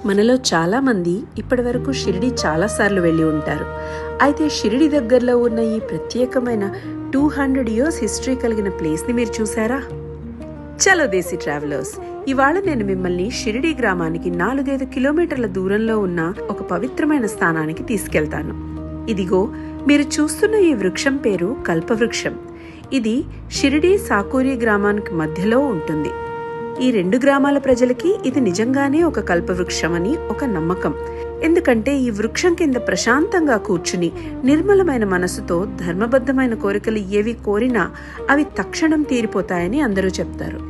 మనలో చాలామంది ఇప్పటివరకు షిరిడి చాలాసార్లు వెళ్ళి ఉంటారు. అయితే షిరిడి దగ్గరలో ఉన్న ఈ ప్రత్యేకమైన 200 years హిస్టరీ కలిగిన ప్లేస్ని మీరు చూసారా? చలో దేశీ ట్రావెలర్స్, ఇవాళ నేను మిమ్మల్ని షిరిడి గ్రామానికి 4-5 కిలోమీటర్ల దూరంలో ఉన్న ఒక పవిత్రమైన స్థానానికి తీసుకెళ్తాను. ఇదిగో మీరు చూస్తున్న ఈ వృక్షం పేరు కల్పవృక్షం. ఇది షిరిడి సాకూరి గ్రామానికి మధ్యలో ఉంటుంది. ఈ 2 గ్రామాల ప్రజలకి ఇది నిజంగానే ఒక కల్పవృక్షం అని ఒక నమ్మకం. ఎందుకంటే ఈ వృక్షం కింద ప్రశాంతంగా కూర్చుని నిర్మలమైన మనసుతో ధర్మబద్ధమైన కోరికలు ఏవి కోరినా అవి తక్షణం తీరిపోతాయని అందరూ చెప్తారు.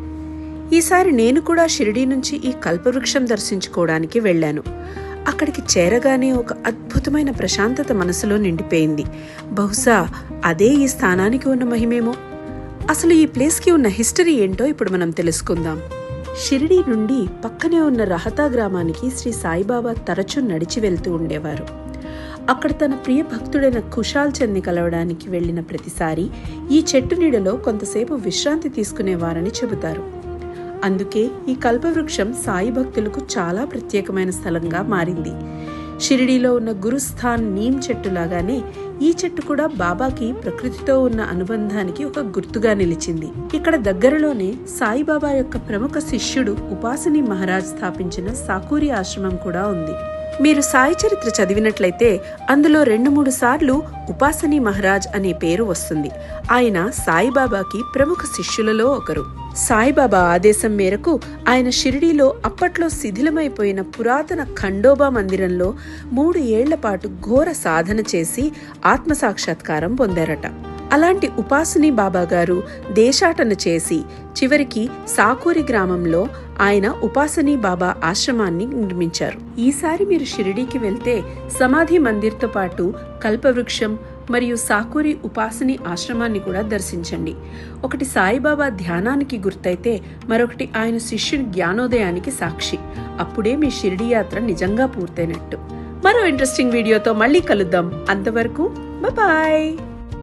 ఈసారి నేను కూడా షిరిడి నుంచి ఈ కల్పవృక్షం దర్శించుకోవడానికి వెళ్ళాను. అక్కడికి చేరగానే ఒక అద్భుతమైన ప్రశాంతత మనసులో నిండిపోయింది. బహుశా అదే ఈ స్థానానికి ఉన్న మహిమేమో. అసలు ఈ ప్లేస్కి ఉన్న హిస్టరీ ఏంటో ఇప్పుడు మనం తెలుసుకుందాం. షిరిడి నుండి పక్కనే ఉన్న రహతా గ్రామానికి శ్రీ సాయిబాబా తరచూ నడిచి వెళ్తూ ఉండేవారు. అక్కడ తన ప్రియ భక్తుడైన కుషాల్ చంద్ని కలవడానికి వెళ్లిన ప్రతిసారి ఈ చెట్టు నీడలో కొంతసేపు విశ్రాంతి తీసుకునేవారని చెబుతారు. అందుకే ఈ కల్పవృక్షం సాయి భక్తులకు చాలా ప్రత్యేకమైన స్థలంగా మారింది. షిరిడీలో ఉన్న గురుస్థాన్ నీమ్ చెట్టు లాగానే ఈ చెట్టు కూడా బాబాకి ప్రకృతితో ఉన్న అనుబంధానికి ఒక గుర్తుగా నిలిచింది. ఇక్కడ దగ్గరలోనే సాయిబాబా యొక్క ప్రముఖ శిష్యుడు ఉపాసనీ మహారాజ్ స్థాపించిన సాకూరి ఆశ్రమం కూడా ఉంది. మీరు సాయి చరిత్ర చదివినట్లయితే అందులో 2-3 సార్లు ఉపాసనీ మహారాజ్ అనే పేరు వస్తుంది. ఆయన సాయిబాబాకి ప్రముఖ శిష్యులలో ఒకరు. సాయిబాబా ఆదేశం మేరకు ఆయన షిరిడీలో అప్పట్లో శిథిలమైపోయిన పురాతన ఖండోబా మందిరంలో 3 ఏళ్ల పాటు ఘోర సాధన చేసి ఆత్మసాక్షాత్కారం పొందారట. అలాంటి ఉపాసనీ బాబా గారు దేశాటన చేసి చివరికి సాకూరి గ్రామంలో ఆయన ఉపాసనీ బాబా ఆశ్రమాన్ని నిర్మించారు. ఈసారి మీరు షిరిడీకి వెళ్తే సమాధి మందిర్తో పాటు కల్పవృక్షం మరియు సాకూరి ఉపాసనీ ఆశ్రమాన్ని కూడా దర్శించండి. ఒకటి సాయిబాబా ధ్యానానికి గుర్తైతే మరొకటి ఆయన శిష్యుని జ్ఞానోదయానికి సాక్షి. అప్పుడే మీ షిరిడీ యాత్ర నిజంగా పూర్తయినట్టు. మరో ఇంట్రెస్టింగ్ వీడియోతో మళ్ళీ కలుద్దాం. అంతవరకు బాయ్.